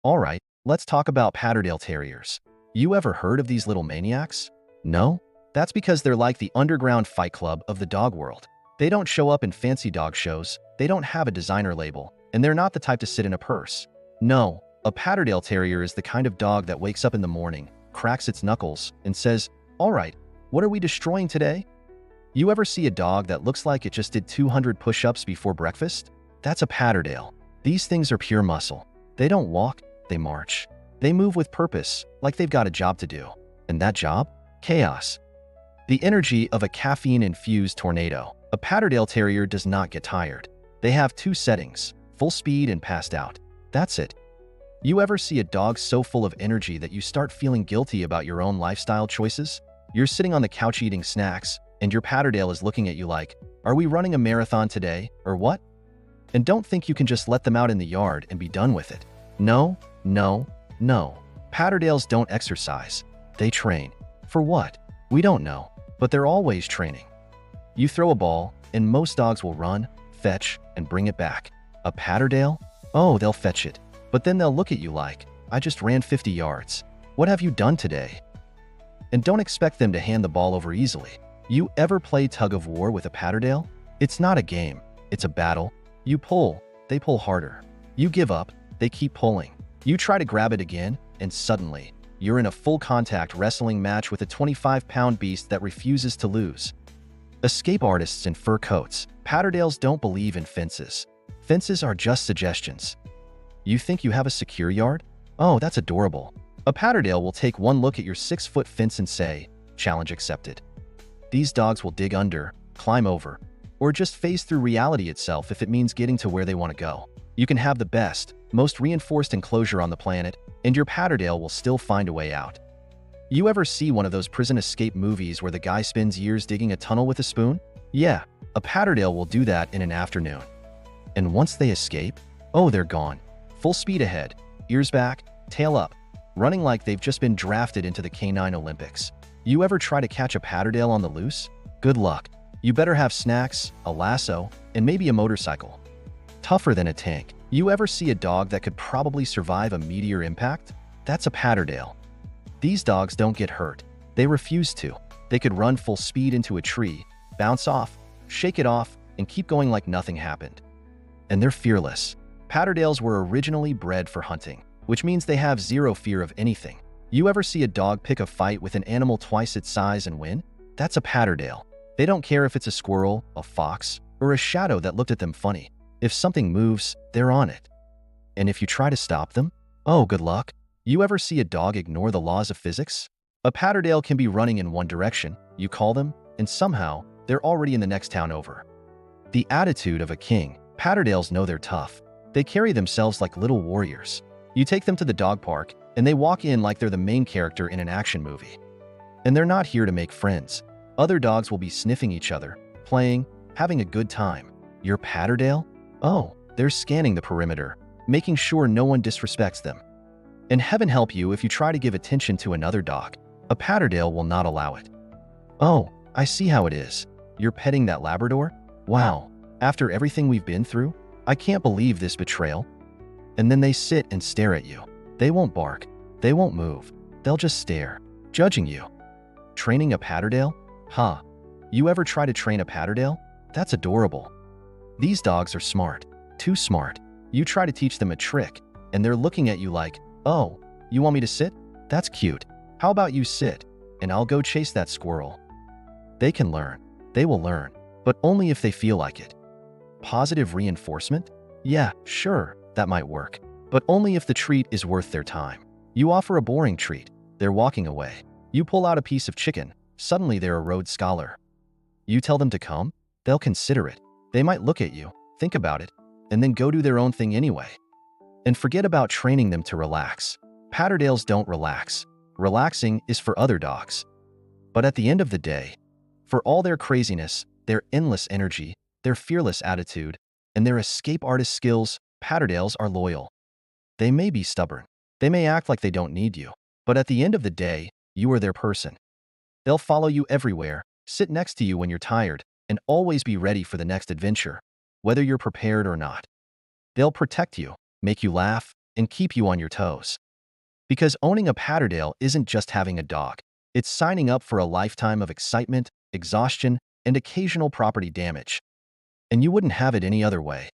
Alright, let's talk about Patterdale Terriers. You ever heard of these little maniacs? No? That's because they're like the underground fight club of the dog world. They don't show up in fancy dog shows, they don't have a designer label, and they're not the type to sit in a purse. No, a Patterdale Terrier is the kind of dog that wakes up in the morning, cracks its knuckles, and says, "Alright, what are we destroying today?" You ever see a dog that looks like it just did 200 push-ups before breakfast? That's a Patterdale. These things are pure muscle. They don't walk, they march. They move with purpose, like they've got a job to do. And that job? Chaos. The energy of a caffeine-infused tornado. A Patterdale Terrier does not get tired. They have two settings, full speed and passed out. That's it. You ever see a dog so full of energy that you start feeling guilty about your own lifestyle choices? You're sitting on the couch eating snacks, and your Patterdale is looking at you like, "Are we running a marathon today, or what?" And don't think you can just let them out in the yard and be done with it. No, no, no. Patterdales don't exercise. They train. For what? We don't know, but they're always training. You throw a ball, and most dogs will run, fetch, and bring it back. A Patterdale? Oh, they'll fetch it. But then they'll look at you like, "I just ran 50 yards. What have you done today?" And don't expect them to hand the ball over easily. You ever play tug of war with a Patterdale? It's not a game. It's a battle. You pull, they pull harder. You give up, they keep pulling. You try to grab it again, and suddenly, you're in a full-contact wrestling match with a 25-pound beast that refuses to lose. Escape artists in fur coats. Patterdales don't believe in fences. Fences are just suggestions. You think you have a secure yard? Oh, that's adorable. A Patterdale will take one look at your 6-foot fence and say, "Challenge accepted." These dogs will dig under, climb over, or just phase through reality itself if it means getting to where they want to go. You can have the best, most reinforced enclosure on the planet, and your Patterdale will still find a way out. You ever see one of those prison escape movies where the guy spends years digging a tunnel with a spoon? Yeah, a Patterdale will do that in an afternoon. And once they escape, oh, they're gone. Full speed ahead, ears back, tail up, running like they've just been drafted into the Canine Olympics. You ever try to catch a Patterdale on the loose? Good luck. You better have snacks, a lasso, and maybe a motorcycle. Tougher than a tank. You ever see a dog that could probably survive a meteor impact? That's a Patterdale. These dogs don't get hurt. They refuse to. They could run full speed into a tree, bounce off, shake it off, and keep going like nothing happened. And they're fearless. Patterdales were originally bred for hunting, which means they have zero fear of anything. You ever see a dog pick a fight with an animal twice its size and win? That's a Patterdale. They don't care if it's a squirrel, a fox, or a shadow that looked at them funny. If something moves, they're on it. And if you try to stop them, oh, good luck. You ever see a dog ignore the laws of physics? A Patterdale can be running in one direction, you call them, and somehow, they're already in the next town over. The attitude of a king. Patterdales know they're tough. They carry themselves like little warriors. You take them to the dog park, and they walk in like they're the main character in an action movie. And they're not here to make friends. Other dogs will be sniffing each other, playing, having a good time. Your Patterdale? Oh, they're scanning the perimeter, making sure no one disrespects them. And heaven help you if you try to give attention to another dog. A Patterdale will not allow it. Oh, I see how it is. You're petting that Labrador? Wow, after everything we've been through, I can't believe this betrayal. And then they sit and stare at you. They won't bark. They won't move. They'll just stare, judging you. Training a Patterdale? Huh. You ever try to train a Patterdale? That's adorable. These dogs are smart. Too smart. You try to teach them a trick, and they're looking at you like, "Oh, you want me to sit? That's cute. How about you sit, and I'll go chase that squirrel." They can learn. They will learn, but only if they feel like it. Positive reinforcement? Yeah, sure, that might work. But only if the treat is worth their time. You offer a boring treat, they're walking away. You pull out a piece of chicken, suddenly they're a Rhodes Scholar. You tell them to come, they'll consider it. They might look at you, think about it, and then go do their own thing anyway. And forget about training them to relax. Patterdales don't relax. Relaxing is for other dogs. But at the end of the day, for all their craziness, their endless energy, their fearless attitude, and their escape artist skills, Patterdales are loyal. They may be stubborn. They may act like they don't need you. But at the end of the day, you are their person. They'll follow you everywhere, sit next to you when you're tired, and always be ready for the next adventure, whether you're prepared or not. They'll protect you, make you laugh, and keep you on your toes. Because owning a Patterdale isn't just having a dog. It's signing up for a lifetime of excitement, exhaustion, and occasional property damage. And you wouldn't have it any other way.